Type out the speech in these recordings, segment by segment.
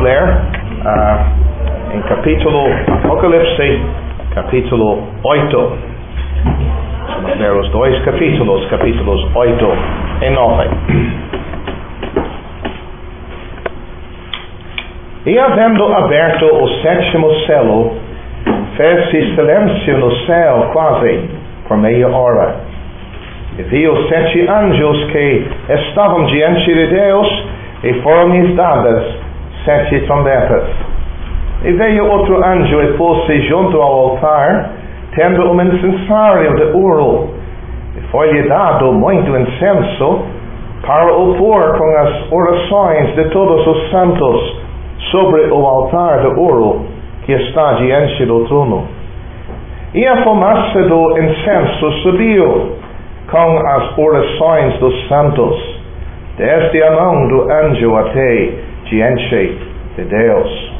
ler em capítulo Apocalipse, capítulo 8. Vamos ler os dois capítulos 8 e 9. E havendo aberto o sétimo selo, fez-se silêncio no céu quase por meia hora. E viu 7 anjos que estavam diante de Deus, e foram-lhes dadas 7 trombetas. E veio outro anjo e pôs-se junto ao altar, tendo um incensário de ouro, e foi-lhe dado muito incenso, para o pôr com as orações de todos os santos sobre o altar de ouro que está diante do trono. E a fumaça do incenso subiu com as orações dos santos, desde a mão do anjo até diante de Deus.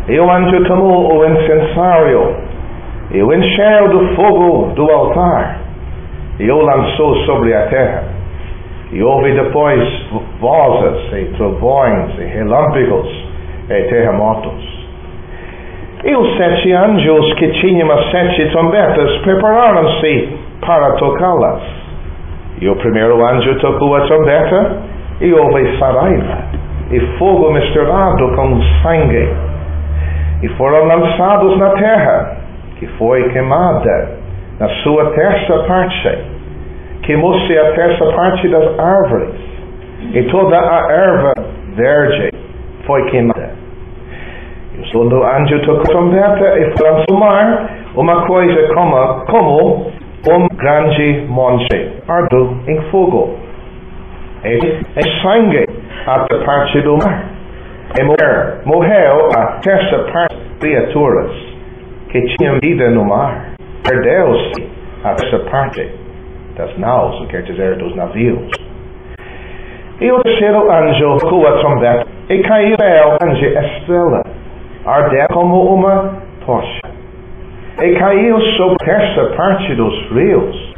E o anjo tomou o incensário e o encheu do fogo do altar e o lançou sobre a terra. E houve depois vozes e trovões e relâmpagos e terremotos. E os 7 anjos que tinham as 7 trombetas prepararam-se para tocá-las. E o primeiro anjo tocou a trombeta, e houve saraiva, e fogo misturado com sangue. E foram lançados na terra, que foi queimada na sua terça parte. Queimou-se a terça parte das árvores, e toda a erva verde foi queimada. E o segundo anjo tocou a trombeta, e foi lançado no mar uma coisa como grande monte ardo em fogo, e sangue até parte do mar. E morreu a terça parte das criaturas que tinham vida no mar. Perdeu-se a terça parte das naus, quer dizer, dos navios. E o terceiro anjo tocou a trombeta, e caiu a grande estrela, ardendo como uma tocha. E caiu sobre a terça parte dos rios,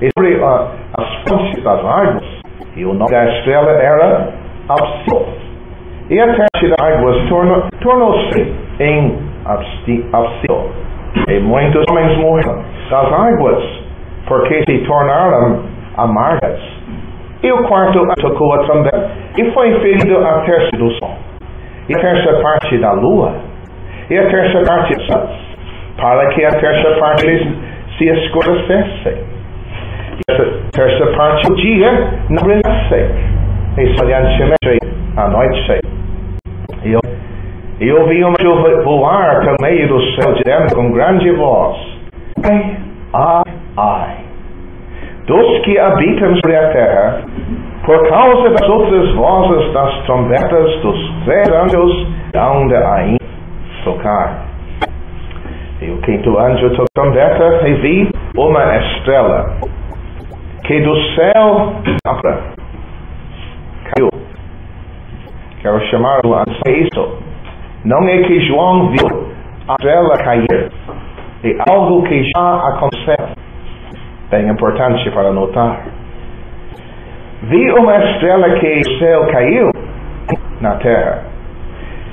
e sobre as fontes das águas, e o nome da estrela era Absil. E a terça das águas tornou-se em Absil, e muitos homens morreram das águas, porque se tornaram amargas. E o quarto anjo tocou a trombeta, e foi ferido a terça do sol, e a terça parte da lua, e a terça parte das estrelas, para que a terça parte se escurecesse, e a terça parte do dia não brilhasse, e somente a noite. E ouvi um anjo voar pelo meio do céu, dizendo com grande voz: ai, ai, ai, dos que habitam sobre a terra, por causa das outras vozes das trombetas dos 3 anjos, onde ainda tocar. E o quinto anjo tocou a trombeta, e vi uma estrela que do céu caiu. Quero chamar a atenção isso. Não é que João viu a estrela cair, é algo que já aconteceu. Bem importante para notar. Vi uma estrela que do céu caiu na terra,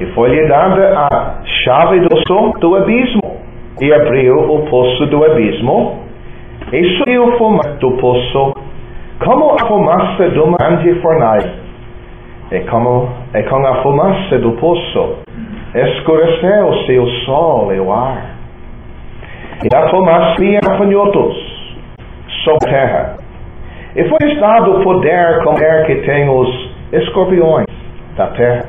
e foi-lhe dada a chave do abismo, e abriu o poço do abismo, e subiu fumaça do poço, como a fumaça de uma grande fornalha, e com a fumaça do poço escureceu-se o sol e o ar, e a fumaça havia gafanhotos sobre a terra, e foi dado o poder como que tem os escorpiões da terra.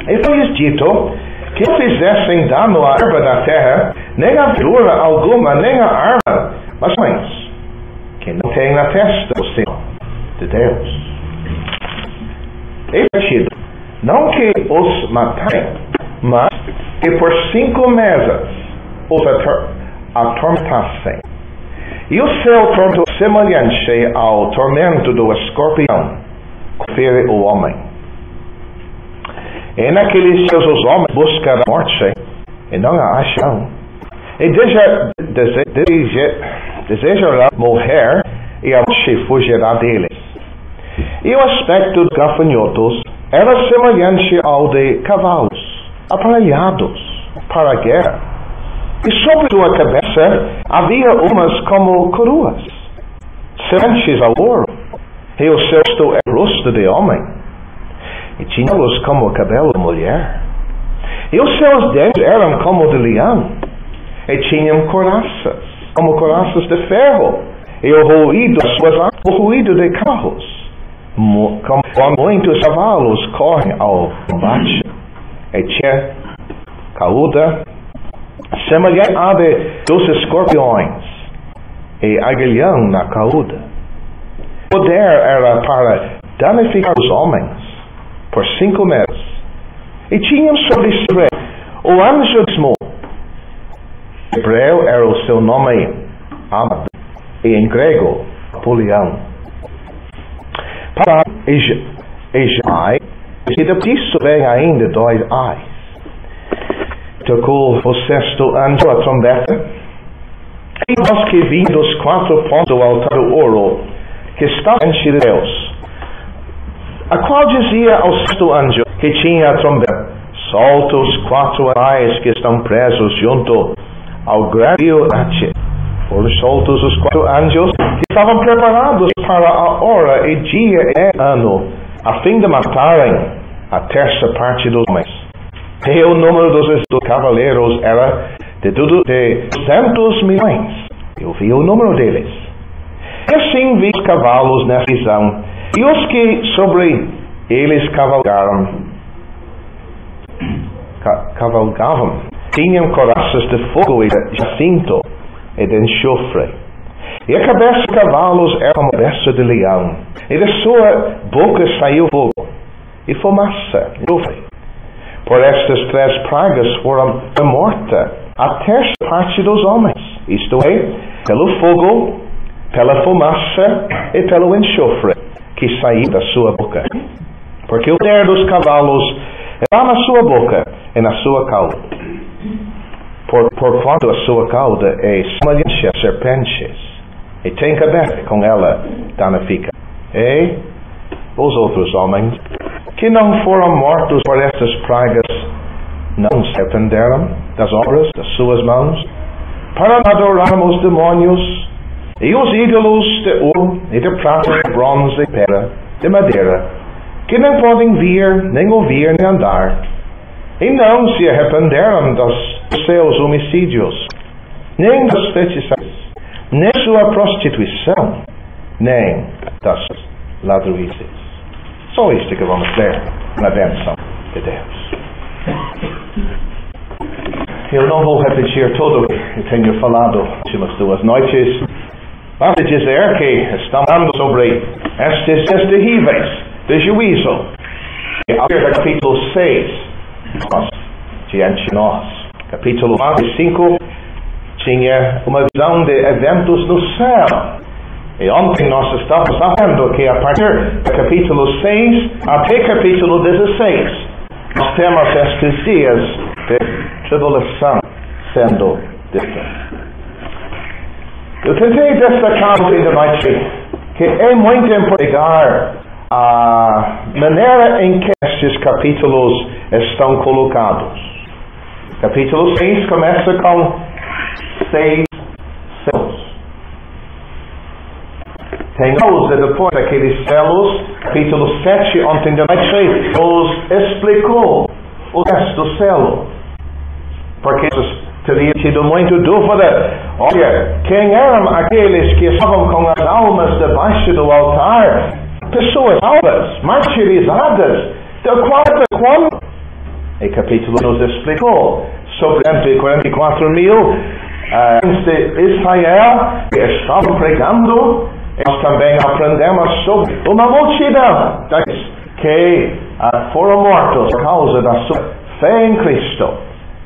E foi-lhes dito que não fizessem dano à erva da terra, nem a verdura alguma, nem a árvore, mas que não tem na testa o Senhor de Deus. E não que os matem, mas que por 5 meses os atormentassem. E o seu tormento semelhante ao tormento do escorpião confere o homem. E naqueles dias os homens buscarão a morte, e não a acharão. E desejarão morrer, e a morte fugirá deles. E o aspecto dos gafanhotos era semelhante ao de cavalos aparelhados para a guerra, e sobre sua cabeça havia umas como coroas, semelhantes ao ouro, e o seu rosto era rosto de homem, e tinha-los como o cabelo de mulher, e os seus dentes eram como de leão, e tinham coraças, como coraças de ferro, e o ruído das suas asas, o ruído de carros, como muitos cavalos correm ao combate, e tinha cauda semelhante à dos escorpiões, e aguilhão na cauda. O poder era para danificar os homens por 5 meses, e tinham sobre si o anjo de Smol. Em hebreu era o seu nome Abad, e em grego Apolião. Para Ejai, e disso vem ainda 2 ais. Tocou o 6º anjo a trombeta, e nós que vimos dos 4 pontos do altar do ouro, que estava diante de Deus, a qual dizia ao 6º anjo que tinha a trombeta: solta os 4 ais que estão presos junto ao grande rio. Foram soltos os 4 anjos que estavam preparados para a hora e dia e ano, a fim de matarem a 1/3 parte dos homens. E o número dos cavaleiros era de 200 milhões. Eu vi o número deles. E assim vi os cavalos nessa visão, e os que sobre eles cavalgavam tinham coraças de fogo e de jacinto e de enxofre. E a cabeça dos cavalos era como a cabeça de leão, e de sua boca saiu fogo e fumaça e enxofre. Por estas 3 pragas foram morta a 1/3 parte dos homens, isto é, pelo fogo, pela fumaça e pelo enxofre que saiu da sua boca. Porque o poder dos cavalos está na sua boca e na sua cauda. Porquanto a sua cauda é semelhante a serpentes, e tem cabeça com ela danifica. E os outros homens que não foram mortos por estas pragas não se arrependeram das obras das suas mãos, para adorar os demônios e os ídolos de ouro e de prata, de bronze e pedra, de madeira, que não podem ver, nem ouvir, nem andar, e não se arrependeram dos seus homicídios, nem das feitiçarias, nem sua prostituição, nem das ladruízes. Só isto que vamos ver na bênção de Deus. Eu não vou repetir tudo o que eu tenho falado nas últimas 2 noites. Basta dizer que estamos falando sobre estes dias terríveis de juízo. E a partir do capítulo 6, diante de nós, capítulo 4 e 5, tinha uma visão de eventos no céu. E ontem nós estávamos falando que a partir do capítulo 6 até capítulo 16, nós temos estes dias de tribulação sendo descritos. Eu tentei destacar no fim da noite que é muito importante a maneira em que estes capítulos estão colocados. Capítulo 6 começa com 6 selos. Tem causa depois daqueles selos. Capítulo 7, ontem de noite, nos explicou o resto do selo. Porque teria tido muito dúvida. Olha, quem eram aqueles que estavam com as almas debaixo do altar? Pessoas salvas, martirizadas, da qual e capítulo nos explicou sobre 144 mil de Israel que estavam pregando. Nós também aprendemos sobre uma multidão que foram mortos por causa da sua fé em Cristo,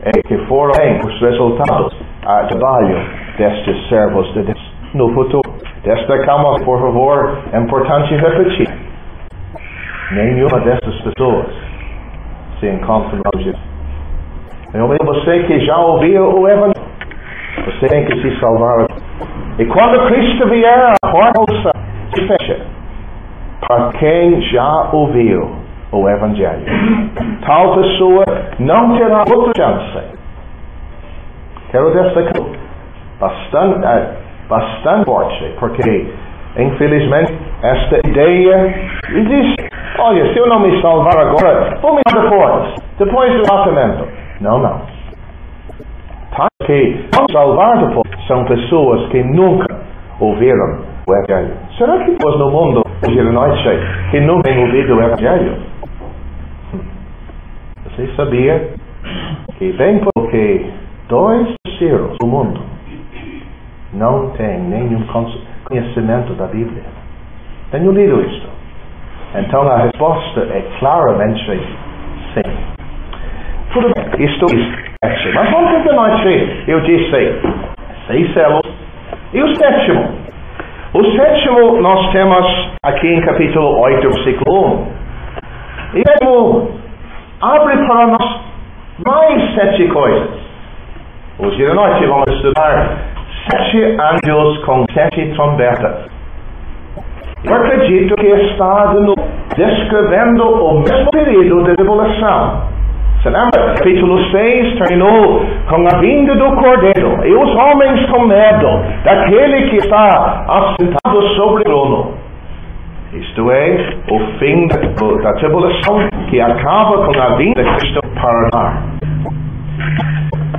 e que foram os resultados do trabalho destes servos de Deus no futuro. Destacamos, por favor, é importante repetir: nenhuma dessas pessoas se encontra no Jesus. Você que já ouviu o Evangelho, você tem que se salvar. E quando Cristo vier, a porta se fecha para quem já ouviu o Evangelho. Tal pessoa não terá outra chance. Quero destacar bastante forte, porque infelizmente esta ideia existe. Olha, se eu não me salvar agora, vou me salvar depois do tratamento. Não. Que não salvar depois são pessoas que nunca ouviram o Evangelho. Será que pessoas no mundo hoje à noite que nunca têm ouvido o Evangelho? Você sabia que bem porque 2/3 do mundo não tem nenhum conhecimento da Bíblia? Tenho lido isto. Então a resposta é claramente sim. Tudo bem, isto é. Mas ontem de noite eu disse 6 células. E o sétimo? O sétimo nós temos aqui em capítulo 8, versículo 1. E o sétimo abre para nós mais 7 coisas. Hoje de noite vamos estudar 7 anjos com 7 trombetas. Eu acredito que está descrevendo o mesmo período de tribulação. Você lembra? Capítulo 6 terminou com a vinda do Cordeiro e os homens com medo daquele que está assentado sobre o trono. Isto é, o fim da tribulação que acaba com a vinda de Cristo para dar.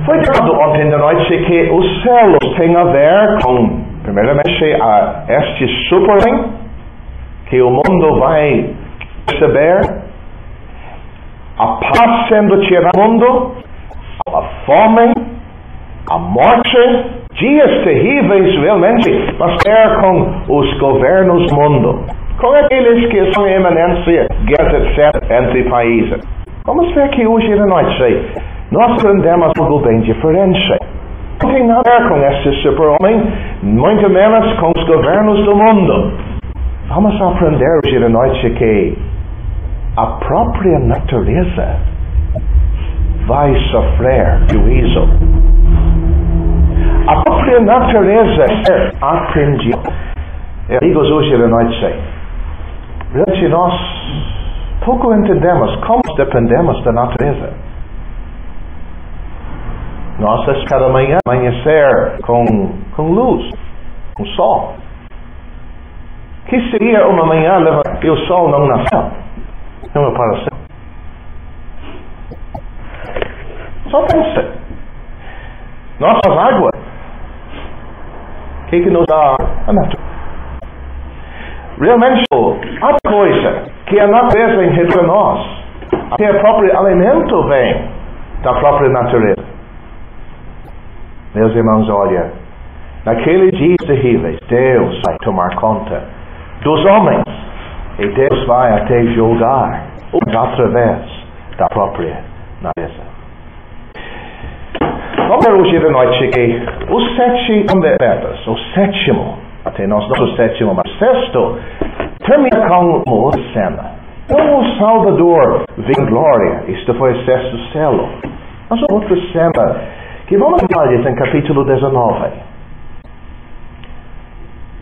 Foi dado ontem da noite que os céus têm a ver com, primeiramente, este super que o mundo vai receber, a paz sendo tirada do mundo, a fome, a morte, dias terríveis realmente, mas ter com os governos do mundo, com aqueles que são em eminência, guerras etc. entre países. Vamos ver que hoje à noite nós aprendemos algo bem diferente. Não tem nada a ver com este super-homem, muito menos com os governos do mundo. Vamos aprender hoje à noite que a própria natureza vai sofrer juízo. A própria natureza é apreendida. Amigos, hoje à noite, realmente nós pouco entendemos como dependemos da natureza. Nós cada manhã amanhecer com luz, com sol. Que seria uma manhã e o sol não nasceu? Não apareceu. Só pensa. Nossa água. O que nos dá a natureza? Realmente, a coisa que a natureza enredou a nós, até o próprio alimento vem da própria natureza. Meus irmãos, olha, naqueles dias terríveis, Deus vai tomar conta dos homens. E Deus vai até julgar através da própria natureza. Vamos ver hoje de noite que os 7 trombetas, o sétimo, até nós não o sétimo, mas sexto, termina com uma outra cena. Então o Salvador vem em glória, isto foi o sexto selo. Mas outra cena que vamos ver em capítulo 19.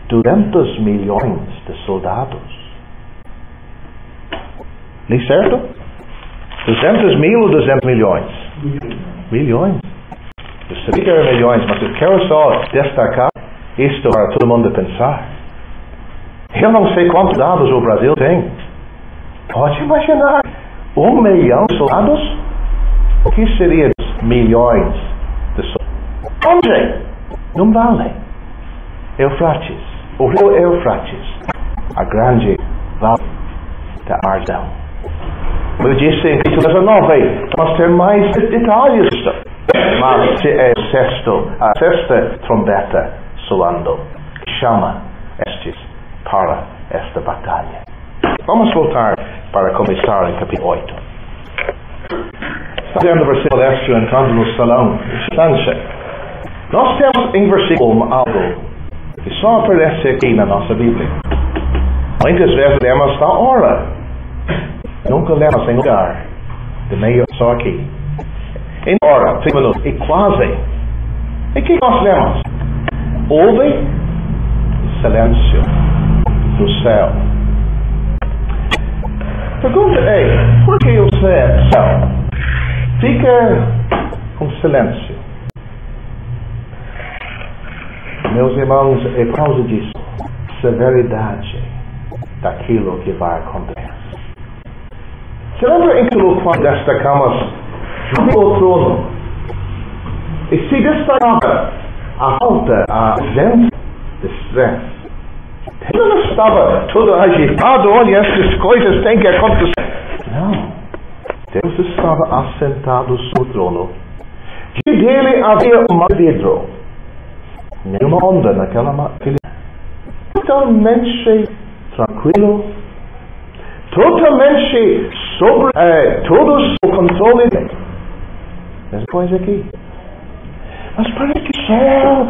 200 milhões de soldados. Li certo? 200 mil ou 200 milhões? Milhões. Eu sabia que eram milhões, mas eu quero só destacar isto para todo mundo pensar. Eu não sei quantos soldados o Brasil tem. Pode imaginar 1 milhão de soldados? O que seria milhões de soldados? Onde? Não vale. Eufrates. O rio Eufrates. A grande vale da Ardão. Eu disse em capítulo 19, nós temos mais detalhes. Mas é a sexta trombeta soando. Chama estes para esta batalha. Vamos voltar para começar em capítulo 8. Está vendo o versículo extra entrando no salão? Nós temos em versículo algo que só aparece aqui na nossa Bíblia. Muitas vezes lemos da hora. Nunca lemos em lugar. De meio só aqui. Em hora, 5 minutos. E quase. E o que nós lemos? Houve silêncio do céu. Pergunta é, por que você fica com silêncio? Meus irmãos, é por causa disso, severidade daquilo que vai acontecer. Se lembra em quando destacamos o trono? E se destacava a falta, a ausência de estresse. Ele não estava todo agitado, olha, essas coisas têm que acontecer. Não. Deus estava assentado sobre o trono. De dele havia um mar vidro. Nenhuma onda naquela marca. Totalmente tranquilo. Totalmente sobre todo o controle dele. Essa coisa aqui. Mas parece que o céu,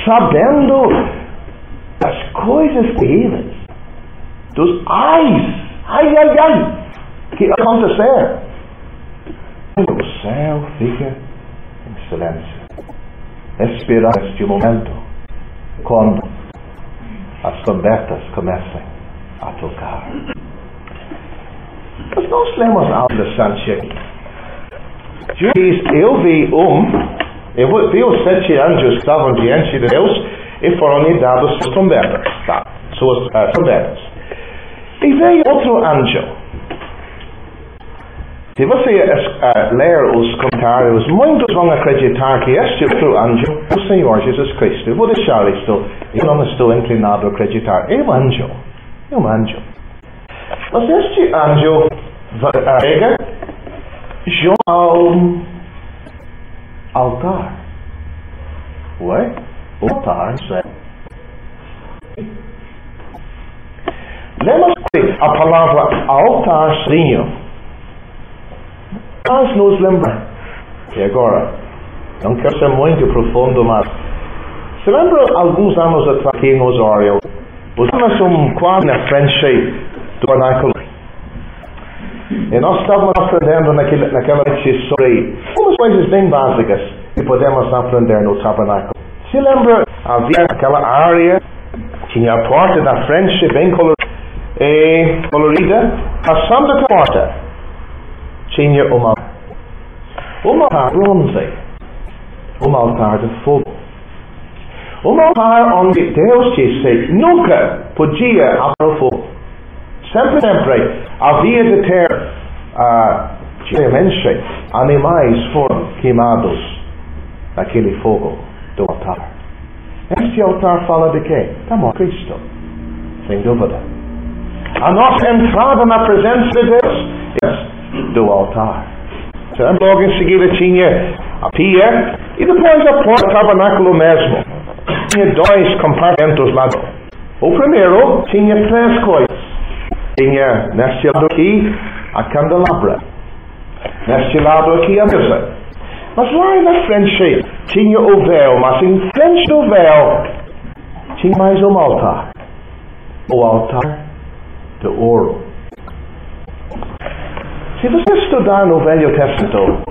sabendo as coisas terríveis, dos ai, que acontecer, o céu fica em silêncio, esperando este momento, quando as trombetas comecem a tocar. Mas nós lemos algo interessante aqui. Eu vi os 7 anjos que estavam diante de Deus e foram-lhe dados suas trombetas. Suas trombetas. E veio outro anjo. Se você ler os comentários, muitos vão acreditar que este outro anjo é o Senhor Jesus Cristo. Eu vou deixar isto. Eu não estou inclinado a acreditar. É um anjo. É um anjo. Mas este anjo chega junto ao altar. Ué? O altar, certo? Lembra a palavra altarzinho? Nós nos lembramos. E agora, não quero ser muito profundo, mas se lembra alguns anos atrás aqui em Osório, os homens quase na frente do tabernáculo. E nós estávamos aprendendo naquela noite sobre algumas coisas bem básicas que podemos aprender no tabernáculo. Se lembra, havia aquela área, tinha a porta na frente bem colorida, passando a porta, tinha um altar de bronze, um altar de fogo. Um altar onde Deus disse nunca podia apagar o fogo. Sempre havia de ter diariamente animais foram queimados naquele fogo do altar. Este altar fala de quê? Da morte de Cristo, sem dúvida. A nossa entrada na presença de Deus do altar. Logo em seguida tinha a pia e depois a porta do tabernáculo mesmo. Tinha 2 compartimentos lá. O primeiro tinha 3 coisas. Tinha neste lado aqui a candelabra. Neste lado aqui a mesa. Mas lá na frente tinha o véu, mas em frente do véu tinha mais um altar. O altar de ouro. Se você estudar no Velho Testamento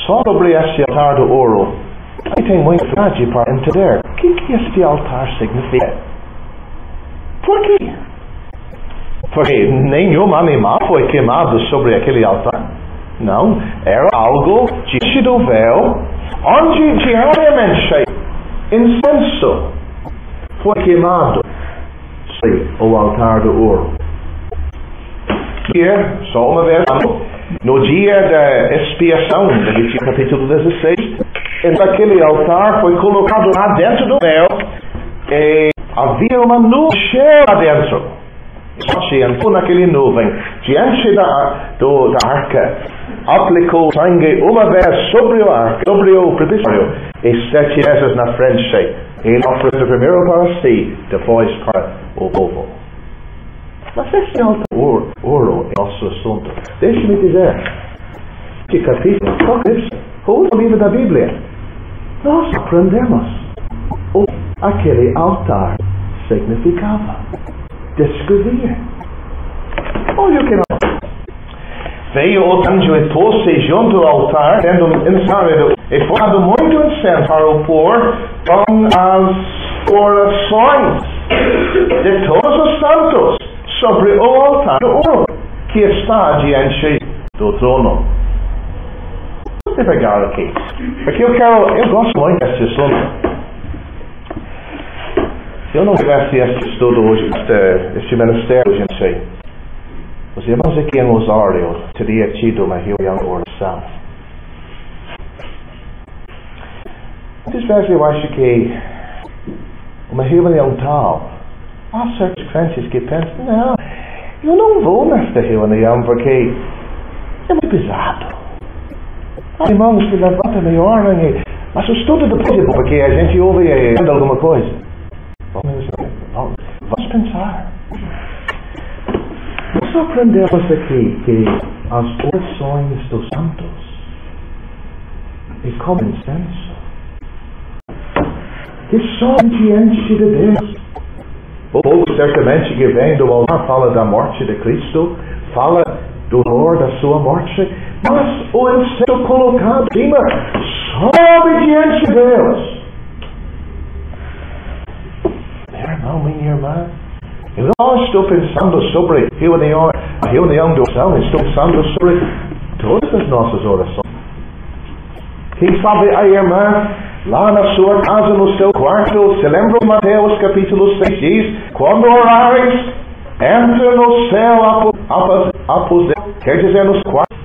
só sobre este altar de ouro, aí tem muita dificuldade para entender o que este altar significa. Por quê? Porque nenhum animal foi queimado sobre aquele altar. Não, era algo diante do véu, onde diariamente incenso foi queimado sobre o altar do ouro. Só uma vez no dia da expiação, Levítico capítulo 16, aquele altar foi colocado lá dentro do véu e havia uma nuvem cheia lá dentro. Se entrou naquele nuvem diante da arca, aplicou sangue uma vez sobre o arca, sobre o propiciatório, e 7 vezes na frente. Ele ofereceu primeiro para si, depois para o povo. Mas esse altar ouro é nosso assunto. Deixe-me dizer que capítulo o livro da Bíblia nós aprendemos o aquele altar significava. Descrevia. Olha o que não. Veio o anjo e pôs-se junto ao altar, tendo incenso, e foi dado muito incenso para o pôr com as orações de todos os santos sobre o altar do ouro. que está diante do trono. Vou pegar aqui, porque eu gosto muito desse assunto. Se eu não tivesse este estudo hoje, este ministério, gente, os irmãos aqui em Osório teriam tido uma reunião de oração. Muitas vezes eu acho que uma reunião tal, há certos crentes que pensam, não, eu não vou nesta reunião porque é muito pesado. Os irmãos se levantam e oram, mas o estudo depois é bom, porque a gente ouve alguma coisa. Vamos pensar. Nós aprendemos aqui que as orações dos santos é como incenso, que só diante de Deus. O povo certamente que vem do altar fala da morte de Cristo, fala do horror da sua morte, mas o incenso colocado em cima sobe diante de Deus. Meu irmão, minha irmã, eu não estou pensando sobre a reunião de oração, estou pensando sobre todas as nossas orações. Quem sabe a irmã, lá na sua casa, no seu quarto, se lembra de Mateus capítulo 6, diz, quando orares, entra no céu aposento, quer dizer nos quartos,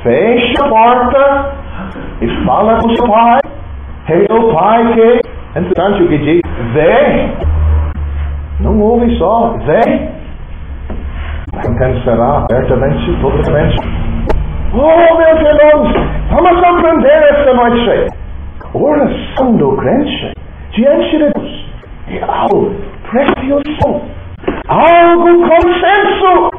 fecha a porta e fala com o seu pai, o pai que, entretanto, que diz, vem. Não ouve só, vem. Alcançará abertamente, publicamente. Oh, meus irmãos, vamos aprender esta noite. Oração do crente diante de Deus é algo precioso, algo consenso.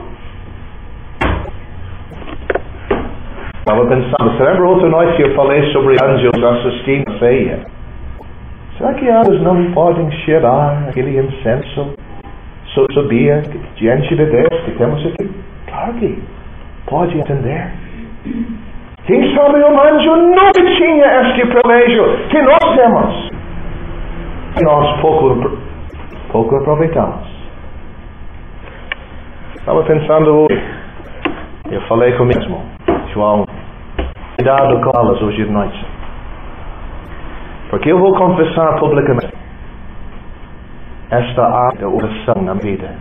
Estava pensando, se lembra outra noite que eu falei sobre anjos assistindo a ceia? Será que elas não podem cheirar aquele incenso? Sabia que diante de Deus que temos aqui? Claro que pode entender. Quem sabe o anjo nunca tinha este privilégio que nós temos. E nós pouco aproveitamos. Estava pensando hoje, eu falei comigo mesmo, João, cuidado com elas hoje de noite. Porque eu vou confessar publicamente esta arte da oração na vida.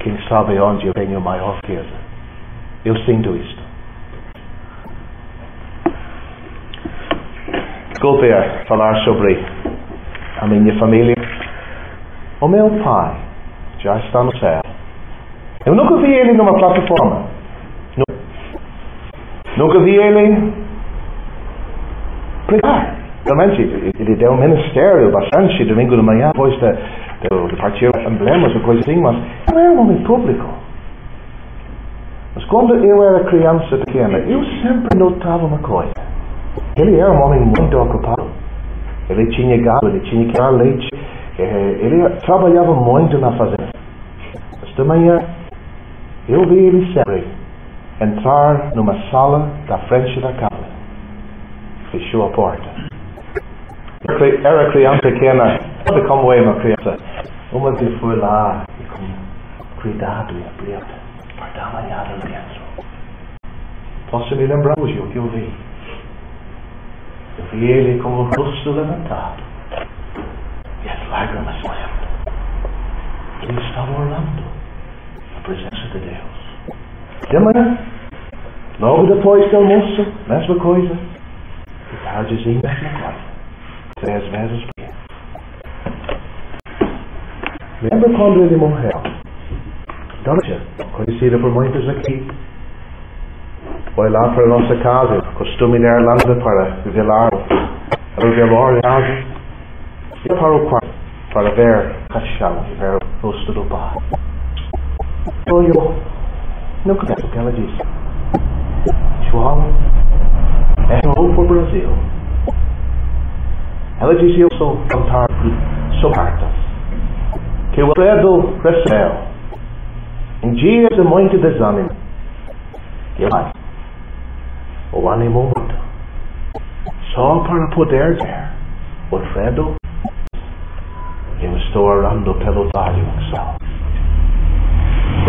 Quem sabe onde eu tenho maior riqueza. Eu sinto isto. Desculpe falar sobre a minha família. O meu pai já está no céu. Eu nunca vi ele numa plataforma. Nunca vi ele pregar. Realmente, ele deu um ministério bastante domingo de manhã, depois de partir emblemas ou coisa assim, mas não era um homem público. Mas quando eu era criança pequena, eu sempre notava uma coisa. Ele era um homem muito ocupado. Ele tinha gado, ele tinha que dar leite. Ele trabalhava muito na fazenda. Mas de manhã, eu vi ele sempre entrar numa sala da frente da casa. Fechou a porta. Era criança pequena, sabe como é uma criança? Uma vez foi lá e com cuidado e abriu para dar uma olhada dentro. Posso me lembrar hoje o que eu vi? Eu vi ele com o rosto levantado e as lágrimas saindo. Ele estava orando na presença de Deus. De manhã, logo depois do almoço, mesma coisa. De tardezinha, mesma coisa. 3 vezes por dia. Lembra quando ele morreu? Dorothy, conhecida por muitos aqui, foi lá para a nossa casa, costume ir à Irlanda para velar o velório da casa, e para o quarto para ver o caixão e ver o rosto do pai. Olhou, nunca penso o que ela disse. João, vou para o Brasil. Ela dizia: eu sou cantar sobre cartas que o Alfredo recebeu em dias de muito desânimo. E mais, o ânimo muito. Só para poder dizer: Alfredo, eu estou orando pelo Vale do Céu.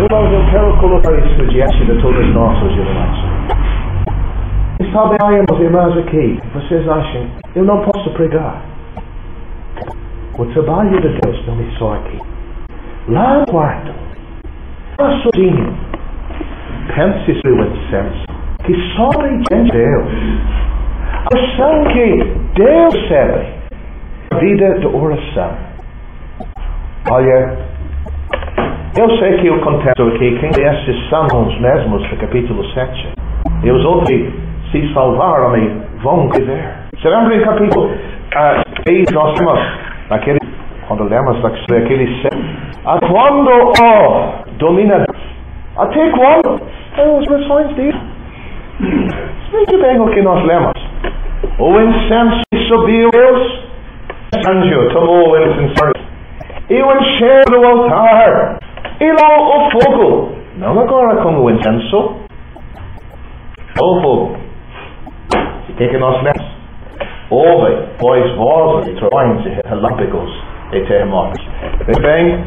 Irmãos, eu quero colocar isso diante de todos nós hoje de noite. E sabem, irmãos e irmãs aqui, vocês acham, eu não posso pregar. O trabalho de Deus não é só aqui. Lá no quarto, lá sozinho, pense sobre o incenso que sobe diante de Deus. A oração que Deus recebe, a vida de oração. Olha, eu sei que o contexto aqui, quem estes são os mesmos do capítulo 7. E os outros se salvaram e vão viver. Se lembra em capítulo 6, nós temos aquele, quando lemos aquele 7. A quando domina, até quando? É as versões dele. Veja bem o que nós lemos. O incenso subiu, Deus, o anjo tomou o incenso e o encheu do altar, e lá o fogo, não agora com o incenso, o fogo. O que nós lemos? Houve, pois, vozes e trovões e relâmpagos e terremotos. Veja bem,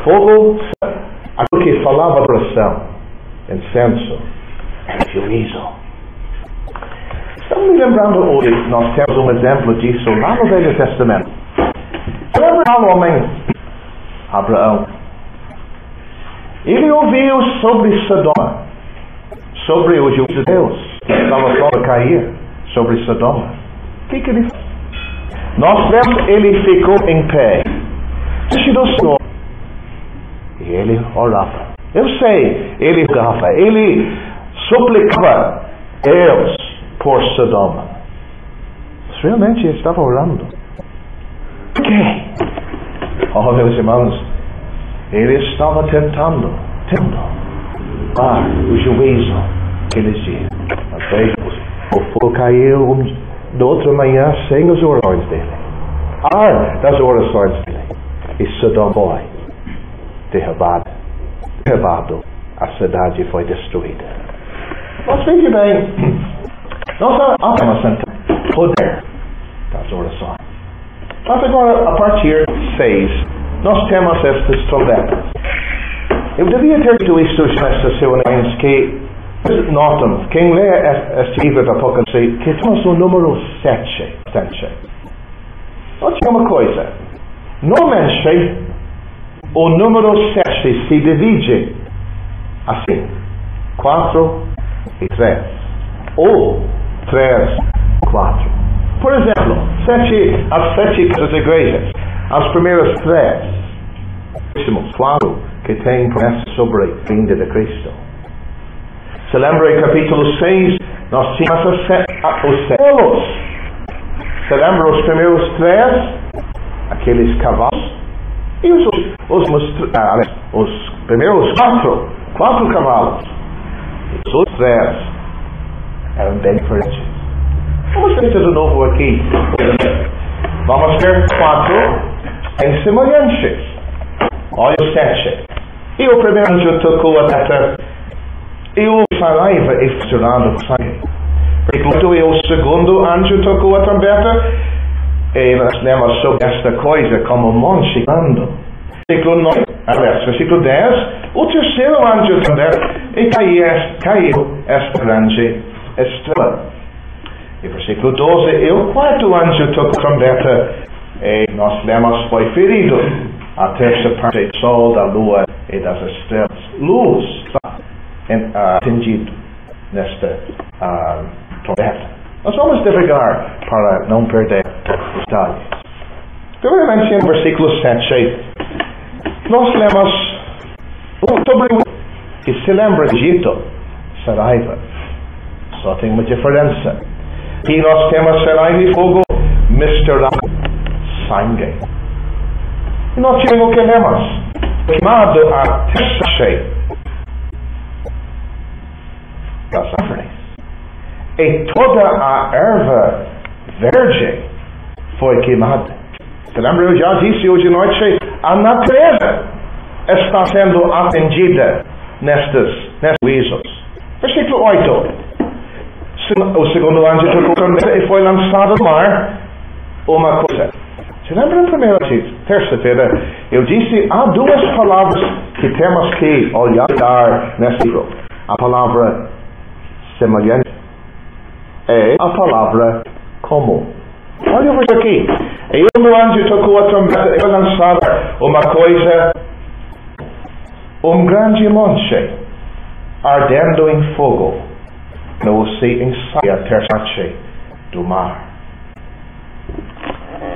fogo, aquilo que falava de oração, incenso, juízo. Estamos me lembrando hoje, nós temos um exemplo disso lá no Velho Testamento. Lembra o homem Abraão? Ele ouviu sobre Sodoma, sobre o juízo de Deus, que estava só a cair sobre Sodoma. O que ele fez? Nós vemos, ele ficou em pé, diante do Senhor, e ele orava. Eu sei, ele orava, ele suplicava Deus por Sodoma. Mas realmente ele estava orando. Por quê? Oh, meus irmãos, ele estava tentando o juízo aqueles dias. Mas veja, o fogo caiu da outra manhã sem as orações dele. Das orações dele. E Sodoma foi derrubado. A cidade foi destruída. Mas veja bem, nós temos então poder das orações. Mas agora, a partir de 6, nós temos estas trombetas. Eu devia ter dito isto nesta semana, que notam, quem lê este livro do Apocalipse, que temos o número 7. Note uma coisa, normalmente o número 7 se divide assim, 4 e 3, ou 3, 4. Por exemplo, as 7 casas de igrejas, as primeiras 3, 4 que têm promessa sobre a vinda de Cristo. Se lembra em capítulo 6, nós tínhamos os céus. Se lembra os primeiros 3, aqueles cavalos, e os primeiros 4 cavalos. E os outros 3 eram bem diferentes. Vamos ver de novo aqui. Vamos ver 4 em semelhantes. Olha o 7. E o primeiro anjo tocou a trombeta, e o saliva é fissurado com sangue. E o segundo anjo tocou a trombeta, e nós lemos sobre esta coisa como um monte andando. Versículo 10, o terceiro anjo trombeta, e caiu esta grande estrela. E versículo 12, e o quarto anjo tocou a trombeta, e nós lemos foi ferido a terça parte do sol, da lua e das estrelas. Luz atingido nesta trombeta. Nós vamos devagar para não perder os detalhes. Primeiramente, no versículo 7, nós lemos sobre o que se lembra de Egito, Saraiva. Só tem uma diferença. E nós temos Saraiva e fogo misturado sangue. E nós temos o que lemos? Queimado a terça das árvores. E toda a erva verde foi queimada. Você lembra? Eu já disse hoje à noite, a natureza está sendo atendida nestes juízos. Versículo 8. O segundo anjo tocou a trombeta e foi lançado no mar uma coisa. Se lembra na primeira terça-feira, eu disse, há duas palavras que temos que olhar nesse livro. A palavra semelhante e a palavra como. Olha aqui. Eu no anjo tocou a trombeta e lançava uma coisa, grande monte, ardendo em fogo, no se ensaia a terça parte do mar.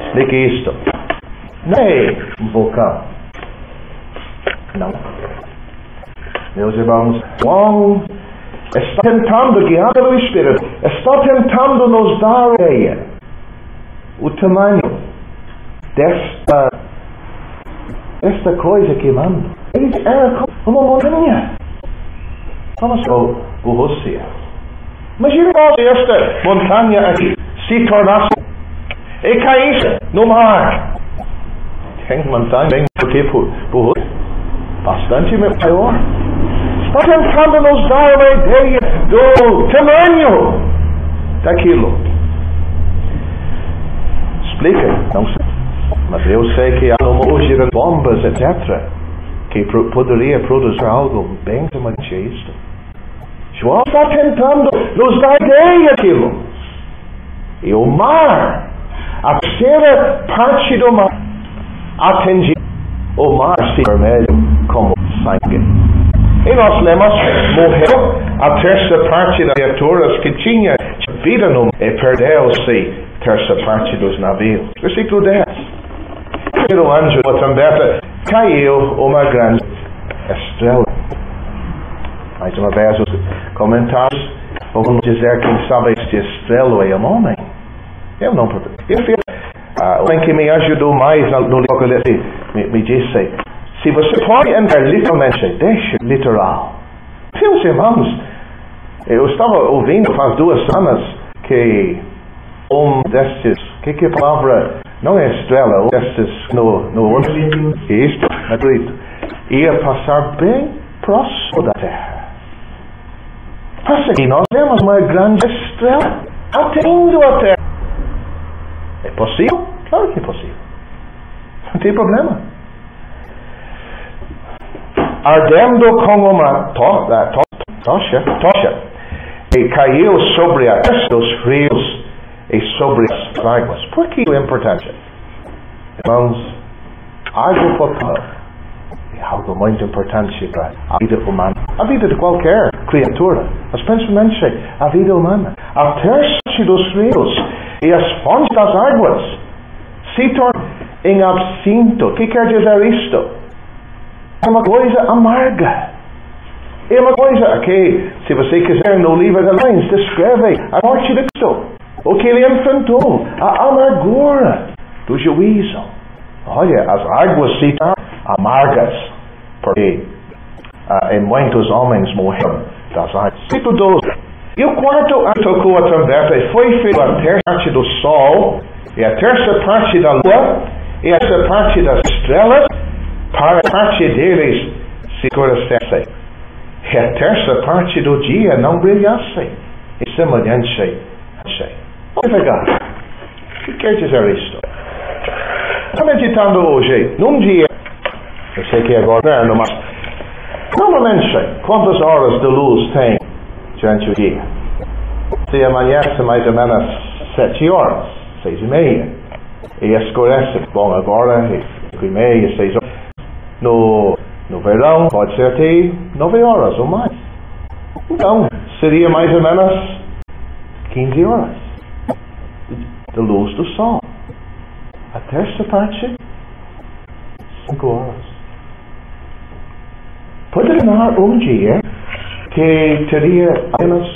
Explique isto. Não é um vulcão. Não. Meus irmãos, João está tentando, guiado pelo Espírito, está tentando nos dar ideia, o tamanho desta coisa que manda. Ele era como uma montanha. Vamos para o Rússia. Imagina esta montanha aqui se tornasse e caísse no mar. Tem montanha bem por Rússia, bastante maior. Está tentando nos dar uma ideia do tamanho daquilo. Explica, não sei. Mas eu sei que há hoje bombas, etc., que poderia produzir algo bem semelhante a isto. João está tentando nos dar ideia daquilo. E o mar, a terceira parte do mar, atingiu o mar se vermelho como sangue. E nós lemos, morreu a terça parte das criaturas que tinha vida no mar e perdeu-se a terça parte dos navios. Versículo 10. O anjo da trombeta caiu uma grande estrela. Mais uma vez, os comentários vão dizer quem sabe este estrela é um homem. Eu não pergunto. O homem que me ajudou mais no Apocalipse me disse, se você pode entrar literalmente, deixa literal. Meus irmãos, eu estava ouvindo faz 2 semanas que destes, que a palavra, não é estrela, destes no isto, acredito, ia passar bem próximo da Terra. Mas aqui nós vemos uma grande estrela atingindo a Terra. É possível? Claro que é possível. Não tem problema. Ardendo como uma tocha, e caiu sobre a terra dos rios e sobre as águas. Por que é importante? Irmãos, água potável é algo muito importante para a vida humana, a vida de qualquer criatura, mas principalmente a vida humana. A terça dos rios e as fontes das águas se tornam em absinto. O que quer dizer isto? É uma coisa amarga. É uma coisa que, se você quiser, no livro de Leis, descreve a morte de Cristo. O que ele enfrentou, a amargura do juízo. Olha, as águas se tornam amargas, porque muitos homens morreram das águas. Versículo 12. E o quarto anjo tocou a trombeta e foi feita a terça parte do sol, e a terça parte da lua, e a terça parte das estrelas, para a parte deles se escurecesse. E a terça parte do dia não brilhasse. E semelhante. Vamos pegar. O que quer dizer isto? Estou meditando hoje, num dia, eu sei que é governo, mas normalmente, quantas horas de luz tem durante o dia? Se amanhece mais ou menos 7 horas, 6:30, e escurece, bom, agora é 5:30, 6 horas. No verão pode ser até 9 horas ou mais. Então, seria mais ou menos 15 horas de luz do sol. A terça parte, 5 horas. Pode tornar um dia que teria apenas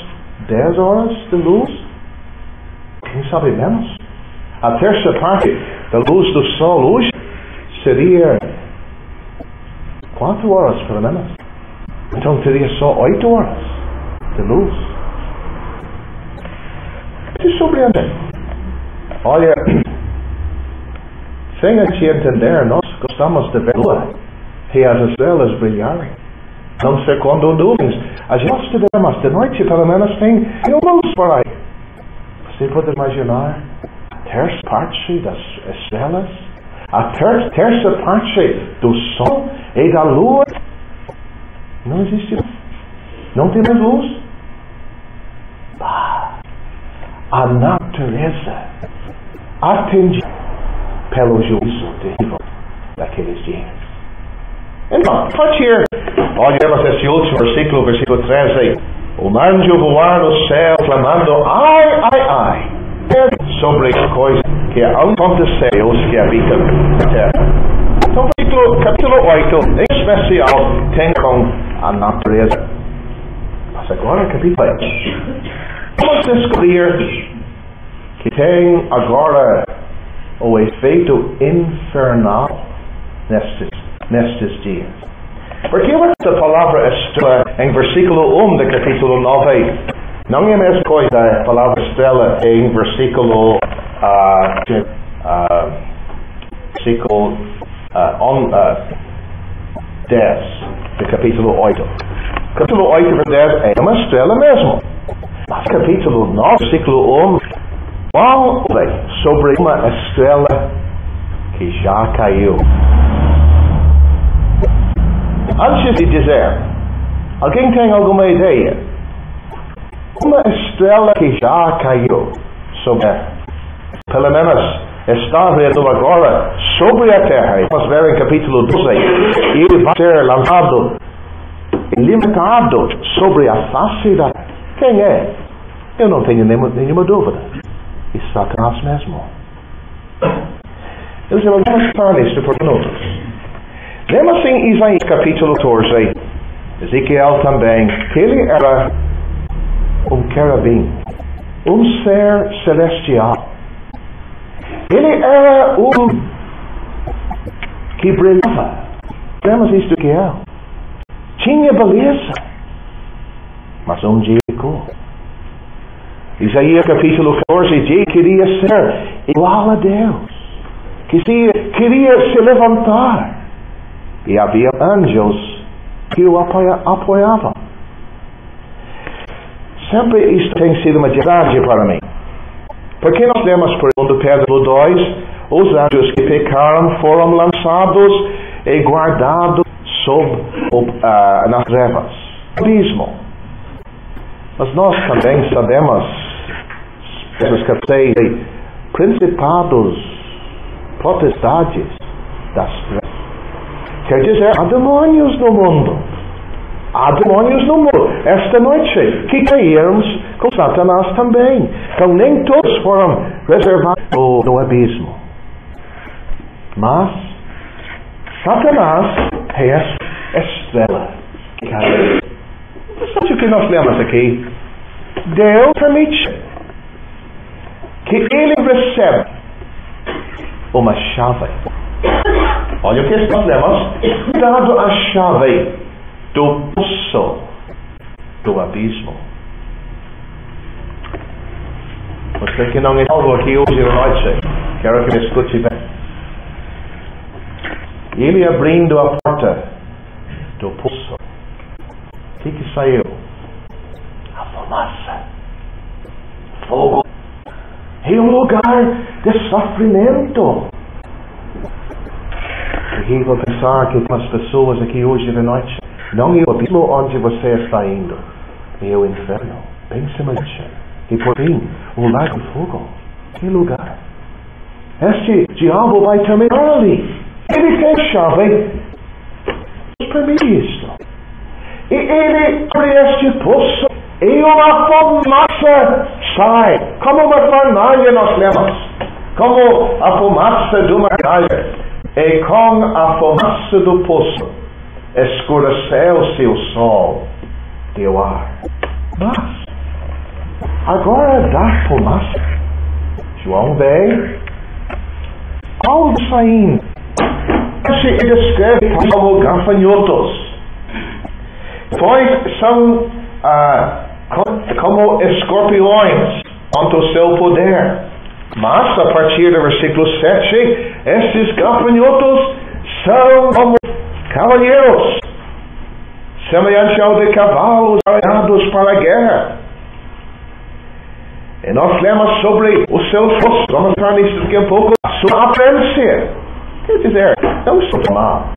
10 horas de luz? Quem sabe menos? A terça parte da luz do sol hoje seria 4 horas, pelo menos. Então teria só 8 horas de luz. Isso é surpreendente. Olha, sem a gente entender, nós gostamos de ver a lua e as estrelas brilharem. Não sei quando dormimos. A gente gosta de ver, mas de noite pelo menos tem uma luz por aí. Você pode imaginar a terça parte das estrelas, a terça parte do sol e da lua. Não existe. Não tem mais luz. A natureza atendida pelo juízo terrível daqueles dias. Então, a partir, olhamos esse último versículo, versículo 13. O anjo voar no céu, clamando, ai, ai, ai, sobre as coisas que aconteceram os que habitam na terra. Então, capítulo 8, em especial, tem com a natureza. Mas agora, capítulo 8. Vamos descobrir que tem agora o efeito infernal nestes dias. Porque essa palavra estrela em versículo 1 do capítulo 9 não é a mesma coisa a palavra estrela em versículo 10 do capítulo 8. Capítulo 8, versículo 10 é uma estrela mesmo. Mas capítulo 9, versículo 1 fala sobre uma estrela que já caiu. Antes de dizer, alguém tem alguma ideia? Uma estrela que já caiu sobre, pelo menos está vendo agora sobre a terra. Vamos ver em capítulo 12. Ele vai ser lançado, limitado sobre a face da terra. Quem é? Eu não tenho nenhuma dúvida. E Satanás mesmo. Eles vão pensar nisso por minutos. Vemos em Isaías capítulo 14, Ezequiel também, que ele era um querubim, um ser celestial. Ele era um que brilhava. Vemos em Ezequiel. Tinha beleza. Mas um dia ficou. Isaías capítulo 14 diz que queria ser igual a Deus. Que queria se levantar. E havia anjos que o apoiavam. Sempre isso tem sido uma dificuldade para mim. Porque nós vemos, por exemplo, Pedro 2, os anjos que pecaram foram lançados e guardados nas trevas, abismo. Mas nós também sabemos, principados, potestades das trevas. Quer dizer, há demônios no mundo. Há demônios no mundo. Esta noite, que caíram com Satanás também. Então, nem todos foram reservados no abismo. Mas, Satanás é esta estrela que caiu. Sabe o que nós lemos aqui? Deus permite que ele receba uma chave. Olha o que nós lemos. Dado a chave do poço do abismo. Você que não é salvo aqui hoje à noite, quero que me escute bem. Ele abrindo a porta do poço. O que saiu? A fumaça. Fogo. É um lugar de sofrimento. E vou pensar que as pessoas aqui hoje de noite, não é o abismo onde você está indo, é o inferno, bem semelhante. E por fim, o lago de fogo. Que lugar? Este diabo vai terminar ali. Ele tem chave. Permite isto. E ele abre este poço e uma fumaça sai. Como uma fornalha nós lemos. Como a fumaça de uma fornalha. E com a fumaça do poço escureceu-se o sol e o ar. Mas, agora da fumaça, João vê algo saindo. Se descreve como gafanhotos. Pois são como escorpiões contra o seu poder. Mas, a partir do versículo 7, esses gafanhotos são como cavalheiros, semelhante ao de cavalos armados para a guerra. E nós lemos sobre os seus rostos. Vamos entrar nisso daqui a pouco. A sua aparência. Quer dizer, não sou mal.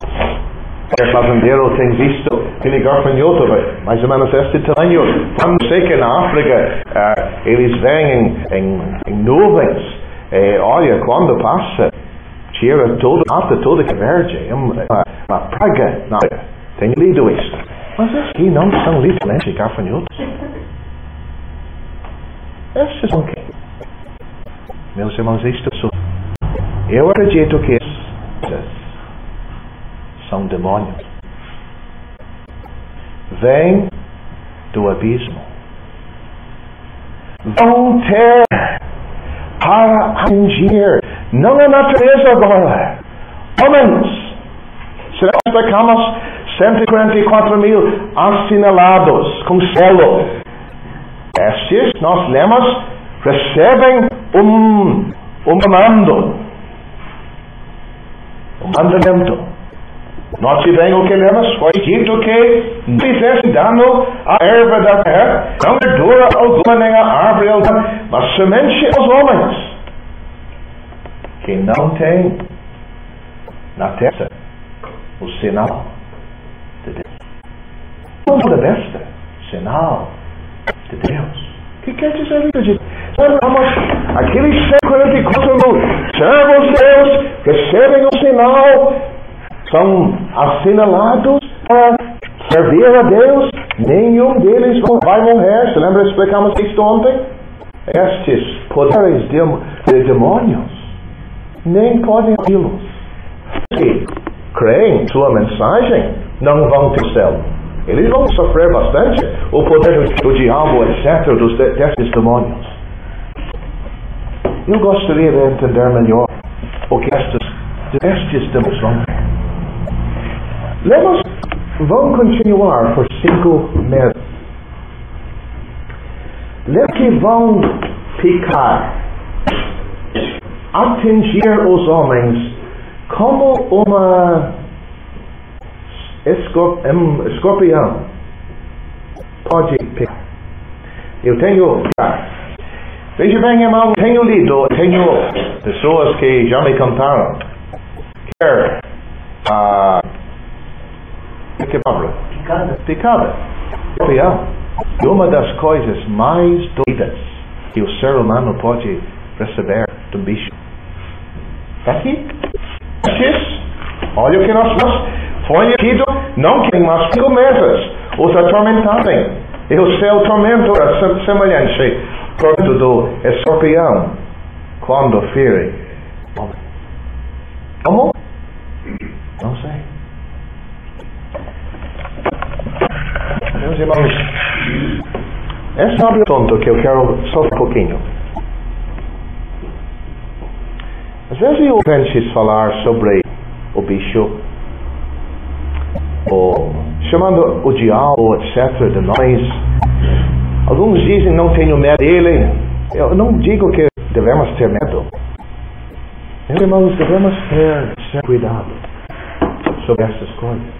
O fazendeiro tem visto aquele gafanhoto, mais ou menos este tamanho. Quando sei que na África eles vêm em nuvens. Olha, quando passa, tira toda a mata toda que é verde. É uma praga. Não, tenho lido isto. Mas aqui não são literalmente gafanhotos. Estes são quem? Meus irmãos, isto sou. Eu acredito que estes são demônios. Vêm do abismo. Vão ter para atingir, não a natureza agora, homens. Se nós explicamos 144.000 assinalados com selo, estes, nós lemos, recebem um mandamento. Note bem o que lemos, foi dito que não fizesse dano à erva da terra, não verdura alguma nem a árvore alguma, mas somente aos homens que não têm na testa o sinal de Deus. Não da besta, sinal de Deus. O que quer dizer isso? Aqueles 144.000 servos de Deus recebem o sinal, são assinalados para servir a Deus. Nenhum deles vai morrer. Se lembra, explicamos isto ontem? Estes poderes de demônios nem podem ouvi-los. Se creem em sua mensagem, não vão ter céu. Eles vão sofrer bastante o poder do diabo, etc., desses demônios. Eu gostaria de entender melhor o que estes demônios vão ver. Vamos continuar por 5 meses. Lembra que vão picar, atingir os homens como uma escorpião pode picar. Eu tenho veja bem, irmão, tenho pessoas que já me contaram picada. E uma das coisas mais doidas que o ser humano pode receber de um bicho. Está aqui. Olha o que nós foi aqui, não que mais 5 meses os atormentarem. E o seu tormento é semelhante ao do escorpião quando fere. Como? Não sei. Meus irmãos, esse é um assunto que eu quero só um pouquinho. Às vezes eu ouço falar sobre o bicho, chamando o diabo, etc., de nós. Alguns dizem não tenho medo dele. Eu não digo que devemos ter medo. Meus irmãos, devemos ter cuidado sobre essas coisas.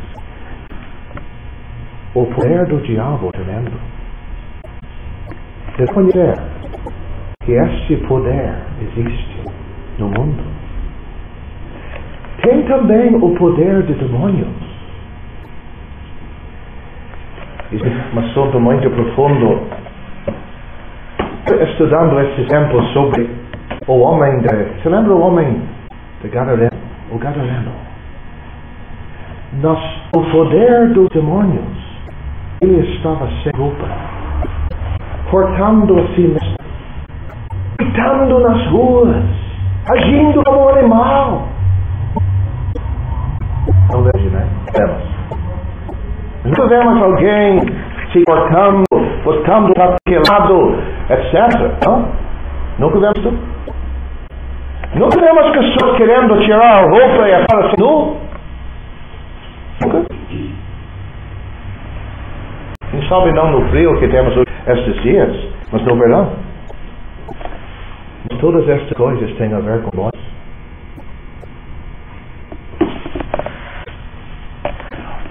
O poder do diabo é tremendo. Reconhecer que este poder existe no mundo. Tem também o poder de demônios. Isso é um assunto muito profundo. Estudando esse exemplo sobre o homem você lembra o homem de Gadareno? O Gadareno. O poder dos demônios, ele estava sem culpa, cortando a si mesmo, gritando nas ruas, agindo como um animal. Não vejo, né? Nunca vemos alguém se cortando, botando para aquele lado, etc. Não? Nunca vemos isso? Nunca vemos pessoas querendo tirar a roupa e aparecer nu? Nunca? Quem sabe não no frio que temos estes dias, mas no verão. Todas estas coisas têm a ver com nós.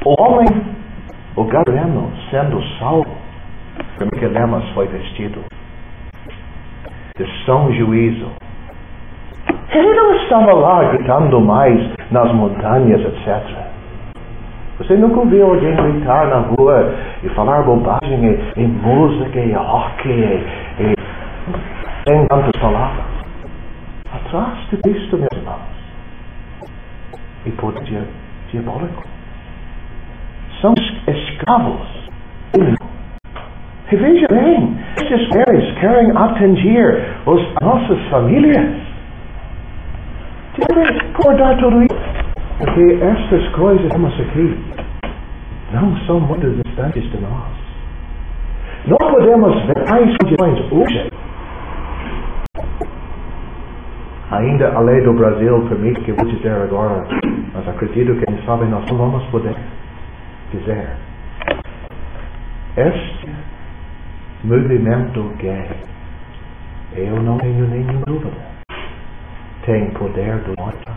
O homem, o Gadareno, sendo salvo, como que Lemas foi vestido? de São Juízo. Ele não estava lá gritando mais nas montanhas, etc. Você nunca ouviu alguém gritar na rua e falar bobagem e música e rock e sem tantas palavras. Atrás de Cristo, meus irmãos, e poder diabólico. São escravos. E veja bem, esses seres querem atingir as nossas famílias. Deve recordar tudo isso. Porque estas coisas que temos aqui não são muito distantes de nós. Não podemos ver tais condições hoje. Ainda a lei do Brasil permite que eu vou dizer agora, mas acredito que, quem sabe, nós não vamos poder dizer. Este movimento gay, eu não tenho nenhuma dúvida, tem poder do morto.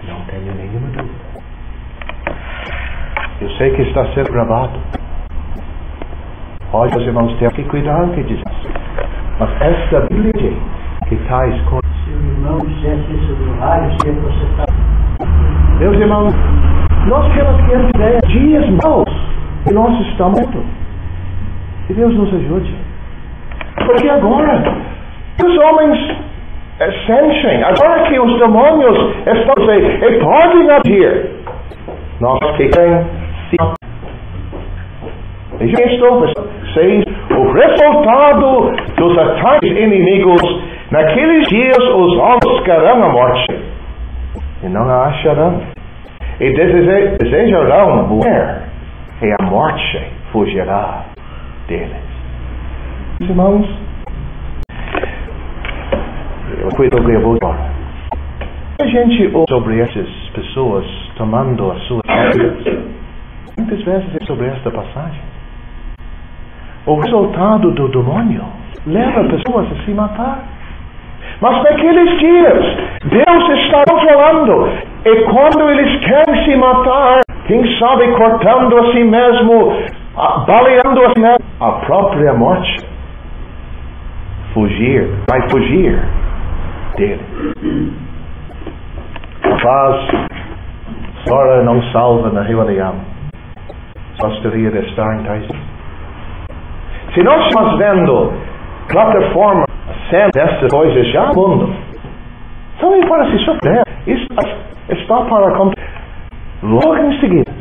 Não tenho nenhuma dúvida. Eu sei que está sendo gravado. Olha, os irmãos, temos que cuidar o que dizemos. Mas esta Bíblia diz que tais coisas... Se o irmão dissesse isso do rádio, se você está... Meus irmãos, nós temos que entender dias maus que nós estamos vendo. Que Deus nos ajude. Porque agora, os homens sentem, agora que os demônios estão dizendo, e podem agir, nós que querem se... E já estou o resultado dos ataques inimigos, naqueles dias os homens buscarão a morte e não a acharão, e desejarão morrer, e a morte fugirá deles. Irmãos, eu cuido do que eu vou agora. A gente ouve sobre essas pessoas tomando as suas vidas. Muitas vezes é sobre esta passagem. O resultado do demônio leva pessoas a se matar. Mas naqueles dias, Deus está controlando. E quando eles querem se matar, quem sabe cortando a si mesmo, baleando a si mesmo, a própria morte vai fugir dele. A paz, ora não salva na reunião. Gostaria de estar em tais. Se nós estamos vendo plataforma sendo essas coisas já no mundo, também para se surpreender. Isso está para acontecer logo em seguida,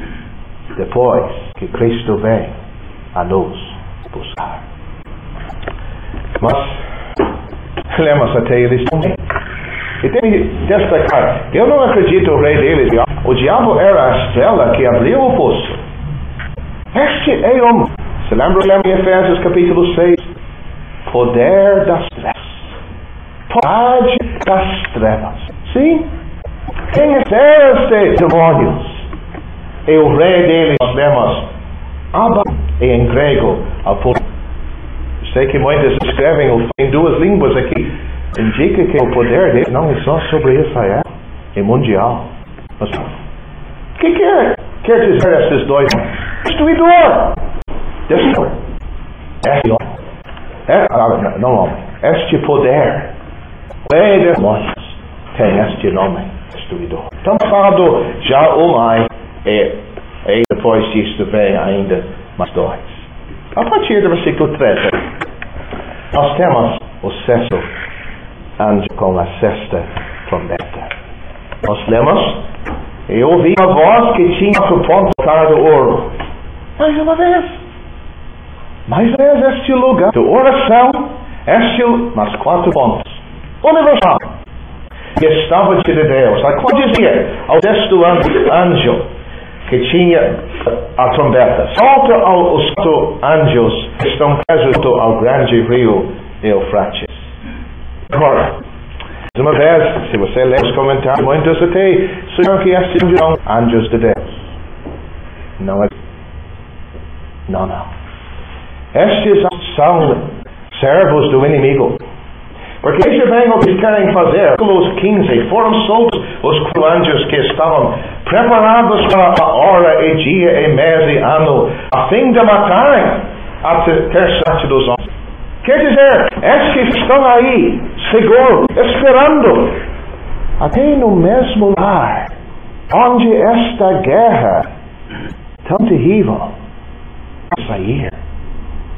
depois que Cristo vem a nos buscar. Mas lemos até eles também. E tem que destacar, eu não acredito o rei deles. O diabo era a estrela que abriu o poço. Este é o... Se lembra em Efésios capítulo 6? Poder das trevas. Poder das trevas. Sim? Quem é este demônios? E o rei deles, nós lemos Abba, e em grego, Apolo. Sei que muitos escrevem em duas línguas aqui. Indica que o poder dele não é só sobre Israel, é mundial. Mas o que quer dizer esses dois? Destruidor. Destruidor. Não homem. Este poder, rei dos demônios, tem este nome, destruidor. Então falando já mais, e depois disso vem ainda mais dois. A partir do versículo 13, nós temos o sexto anjo com a sexta trombeta. Nós lemos, e ouvi uma voz que tinha por ponto de ouro. Mais uma vez este lugar de oração, mas 4 pontos. Universal. Que estava diante de Deus. A qual dizia ao sexto anjo que tinha a trombeta: solta os 4 anjos que estão presos ao grande rio Eufrates. Agora, mais uma vez, se você ler os comentários, muitos até sugerem que estes são anjos de Deus. Não é. Não. Estes são servos do inimigo. Porque veja bem o que eles querem fazer. Versículos 15. Foram soltos os 4 anjos que estavam preparados para a hora e dia e mês e ano, a fim de matarem a terça parte dos homens. Quer dizer, esses estão aí, seguros, esperando, até no mesmo lugar onde esta guerra tão terrível vai sair.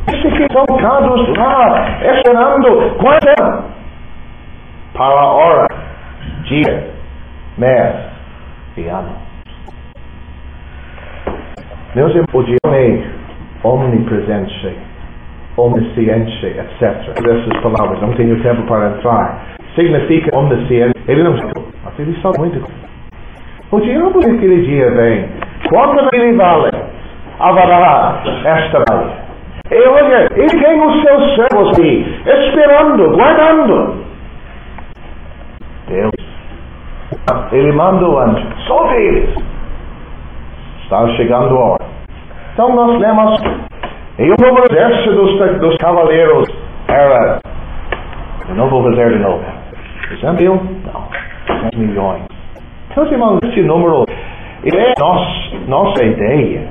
Esses que estão ficados lá, esperando, quando para a hora, dia, mês e ano. Meus irmãos, o Deus é omnipresente, omnisciente, etc. Essas palavras, não tenho tempo para entrar. Significa omnisciente. Ele não sabe, mas ele sabe muito. O diabo naquele dia vem. Quando ele vale, haverá esta vale. E olha, ele tem os seus servos aqui, esperando, guardando. Deus, ele manda o anjo. Solte eles. Está chegando a hora. Então nós lemos. E o número dos cavaleiros era. Eu não vou dizer de novo. 200 mil? Não. 10 milhões. Meus irmãos, esse número é nossa ideia.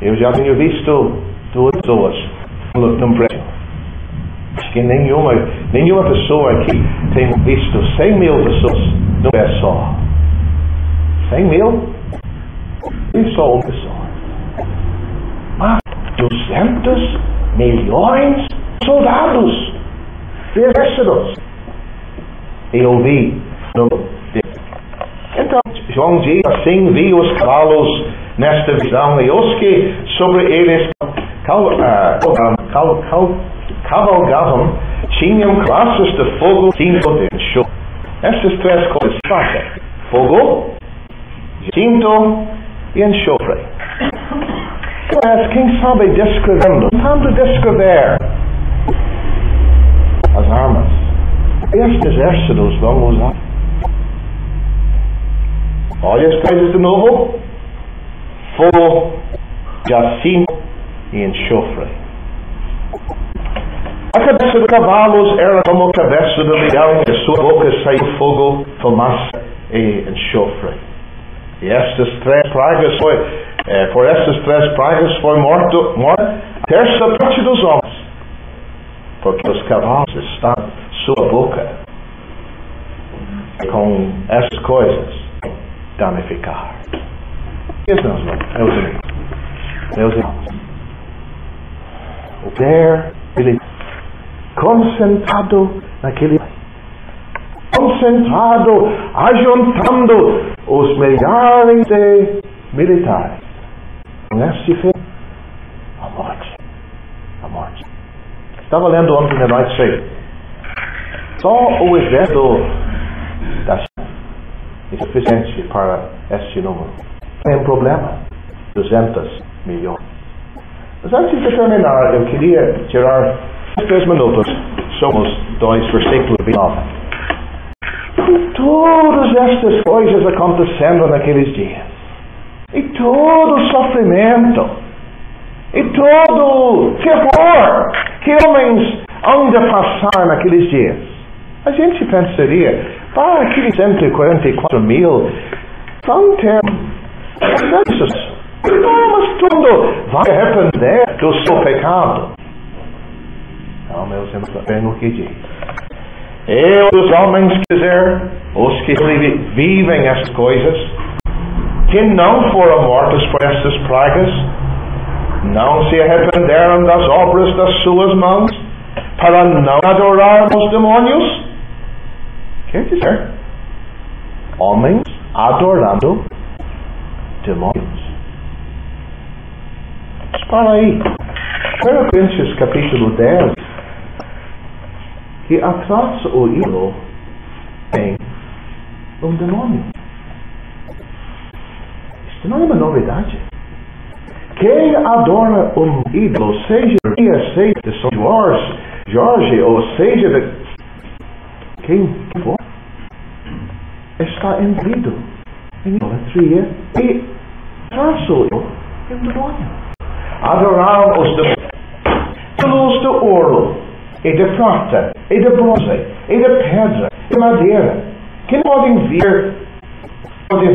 Eu já tenho visto 2 pessoas num prédio. Acho que nenhuma pessoa aqui tem visto 100 mil pessoas num pé só. 100 mil? E só uma pessoa. Mas 200 milhões de soldados, exércitos. E ouvi no Então, João diz assim: vi os cavalos nesta visão, e os que sobre eles cavalgavam tinham classes de fogo, cinto e enxofre. Essas 3 coisas fazem: fogo, cinto e enxofre. Mas quem sabe descrevendo, tentando descrever as armas estes exércitos vão usar. Olha as coisas de novo: fogo, jacinto e enxofre. A cabeça dos cavalos era como a cabeça do leão, de sua boca saiu fogo, fumaça e enxofre. E estas 3 pragas por estas 3 pragas foi morta a terça parte dos homens, porque os cavalos estão em sua boca com essas coisas danificar. Meus irmãos, o poder ele concentrado naquele, concentrado, ajuntando os milhares de militares. Nesse fim, a morte. Estava lendo ontem de noite, só o exército da China é suficiente para este número. Tem um problema: 200 milhões. Mas antes de terminar, eu queria tirar 3 minutos. Somos 2 versículos 29. E todas estas coisas acontecendo naqueles dias, e todo o sofrimento, e todo terror que homens hão de passar naqueles dias, a gente pensaria: aqueles 144 mil vão ter isso. Mas tudo vai arrepender do seu pecado. Não, meus irmãos, bem o que diz. E os homens, quiser, os que vivem essas coisas, que não foram mortos por estas pragas, não se arrependeram das obras das suas mãos, para não adorar os demônios. Quer dizer, homens adorando demônios. Para aí, 1 Coríntios capítulo 10, que atrás o ídolo tem um demônio. Isso não é uma novidade. Quem adora um ídolo, seja de São Jorge, ou seja de quem for, está envolvido em idolatria e traço é um demônio. Adorar os ídolos de ouro, e de prata, e de bronze, e de pedra, e de madeira, que não podem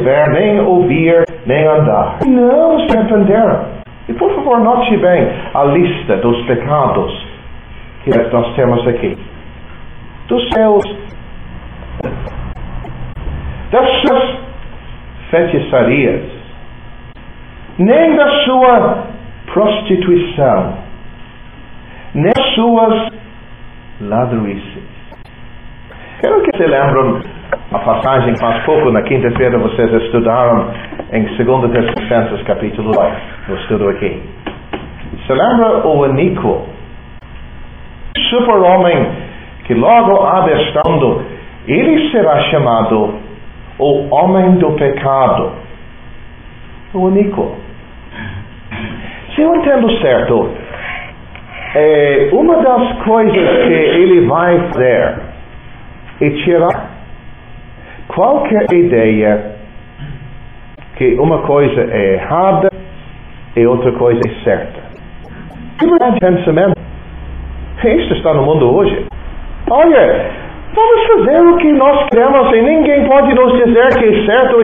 ver, nem ouvir, nem andar. Não se arrependeram E por favor, note bem a lista dos pecados que nós temos aqui. Dos seus, das suas feitiçarias, nem da sua prostituição, nem das suas ladruices. Quero que se lembram a passagem faz pouco, na quinta-feira vocês estudaram em 2 Tessalonicenses capítulo 2, no estudo aqui. Se lembra o iníquo, super-homem que logo abestando, ele será chamado o homem do pecado, o iníquo. Se eu entendo certo, uma das coisas que ele vai fazer é tirar qualquer ideia que uma coisa é errada e outra coisa é certa. Liberdade de pensamento. Isso está no mundo hoje. Olha, vamos fazer o que nós queremos e ninguém pode nos dizer que é certo.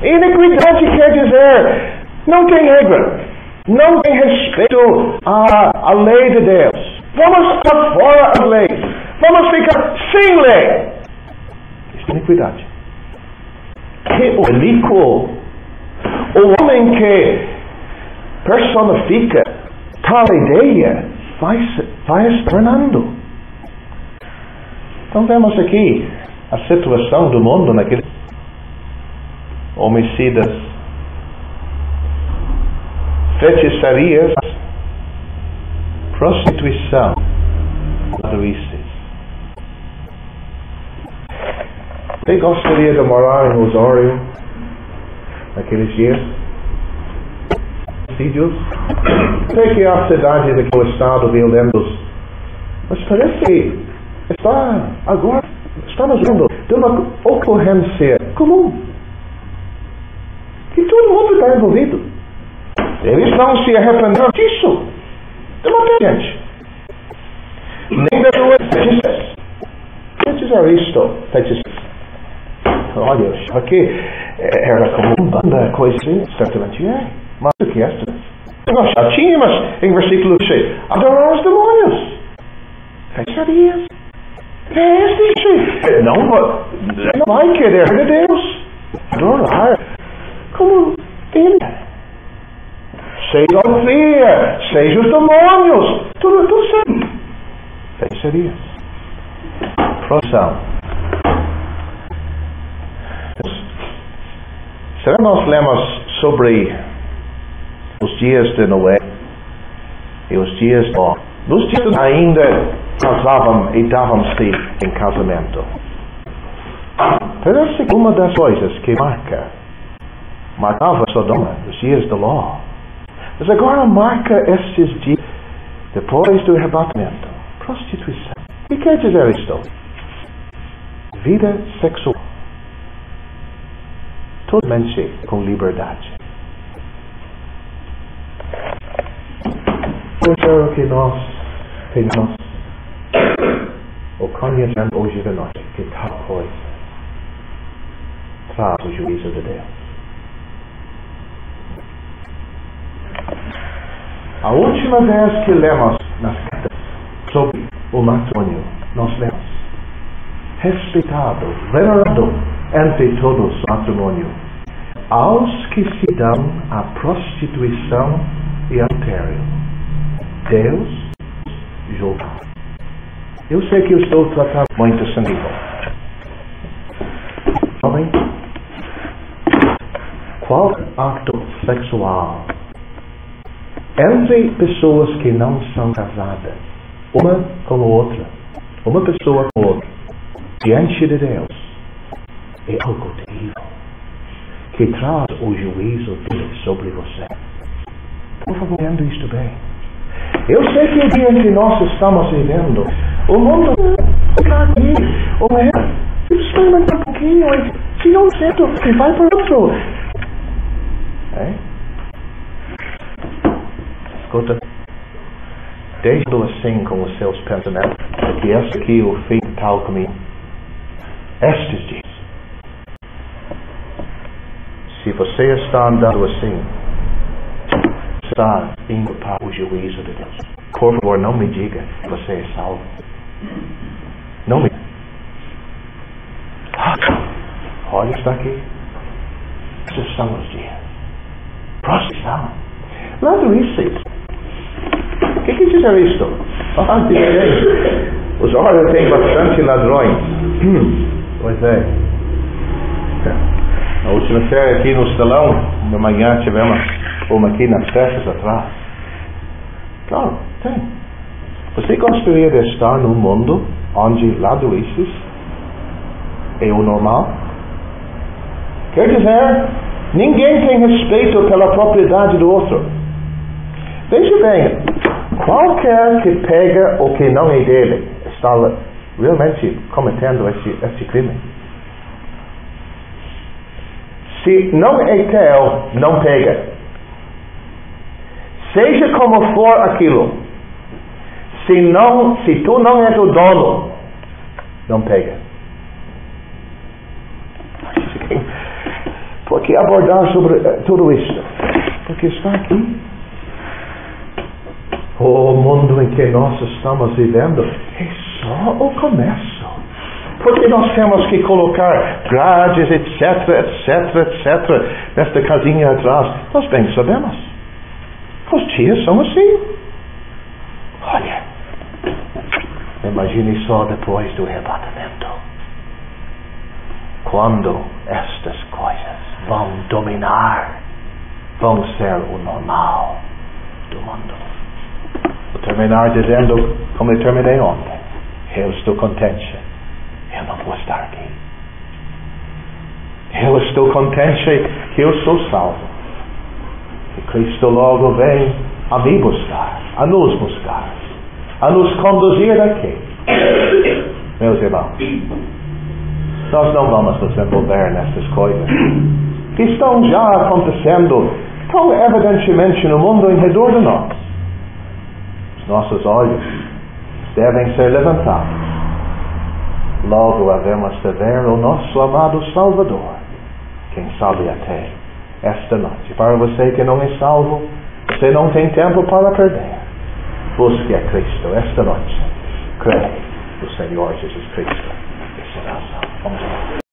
Iniquidade quer dizer não tem regra, não tem respeito à lei de Deus. Vamos ficar fora da lei. Vamos ficar sem lei. Isso é iniquidade. Que o iníquo, o homem que personifica tal ideia, vai se tornando. Então vemos aqui a situação do mundo naqueles homicidas, feitiçarias, prostituição, ladruices. Você gostaria de morar em Osório naqueles dias? Homicídios? Sei que há cidades aqui no estado violentos, mas parece que estamos vendo de uma ocorrência comum. Que todo mundo está envolvido. Eles não se arrependeram disso. De uma gente. Nem das suas feitiças. Quer dizer isto, feitiças? Olha, eu achava que era como uma banda, coisa assim. Certamente é. Mas o que é esta? Nós já tínhamos em versículo 6. Adorar os demônios. Feitiçarias. É este. Não vai querer de Deus. Adorar como ele. Seja a idolatria, seja os demônios, tudo certo. Feitiçarias. Profissão. Será que nós lemos sobre os dias de Noé e os dias de Ló? Nos dias ainda casavam e davam-se em casamento. Parece que uma das coisas que marcava Sodoma, os dias de Ló, mas agora marca estes dias depois do arrebatamento. Prostituição. O que quer dizer isto? Vida sexual. Totalmente com liberdade. Pois é o que nós temos ou conhecemos hoje de noite, que tal coisa traz o juízo de Deus. A última vez que lemos nas cartas sobre o matrimônio, nós lemos respeitado, venerado entre todos o matrimônio, aos que se dão à prostituição e adultério. Deus julga. Eu sei que eu estou tratando muito sensível. Homem, qual ato sexual entre pessoas que não são casadas, uma com a outra, uma pessoa com a outra, diante de Deus, é algo terrível, que traz o juízo dele sobre você. Por favor, entenda isto bem. Eu sei que o dia em que nós estamos vivendo, o mundo está aqui, experimenta um pouquinho, se não certo, e vai para outro. Escuta, deixe-o assim com os seus pensamentos, que este aqui é o fim tal caminho. Estes dias. Se você está andando assim, está indo para o juízo de Deus. Por favor, não me diga que você é salvo. Não me... Olha, está aqui. Esses são os dias. Próximo. Ladruíce. O que quer dizer isto? Os olhos têm bastante ladrões. Pois é. A última série aqui no salão, de manhã tivemos uma aqui nas festas atrás. Claro, tem. Você gostaria de estar num mundo onde ladruíces é o normal? Quer dizer, ninguém tem respeito pela propriedade do outro. Veja bem, qualquer que pega o que não é dele está realmente cometendo esse crime. Se não é teu, não pega. Seja como for aquilo. Se tu não és o dono, não pega. Por que abordar sobre tudo isso? Porque está aqui. O mundo em que nós estamos vivendo é só o começo. Porque nós temos que colocar grades, etc. Nesta casinha atrás. Nós bem sabemos. Os dias são assim. Olha, imagine só depois do arrebatamento. Quando estas coisas vão dominar, vão ser o normal do mundo. Vou terminar dizendo, como eu terminei ontem, eu estou contente. Eu não vou estar aqui. Eu estou contente que eu sou salvo. Que Cristo logo vem a me buscar, a nos buscar, a nos conduzir daqui. Meus irmãos, nós não vamos nos envolver nessas coisas que estão já acontecendo tão evidentemente no mundo em redor de nós. Os nossos olhos devem ser levantados. Logo havemos de ver o nosso amado Salvador. Quem sabe até esta noite. Para você que não é salvo, você não tem tempo para perder. Busque a Cristo esta noite. Creia no Senhor Jesus Cristo. E será salvo. Vamos lá.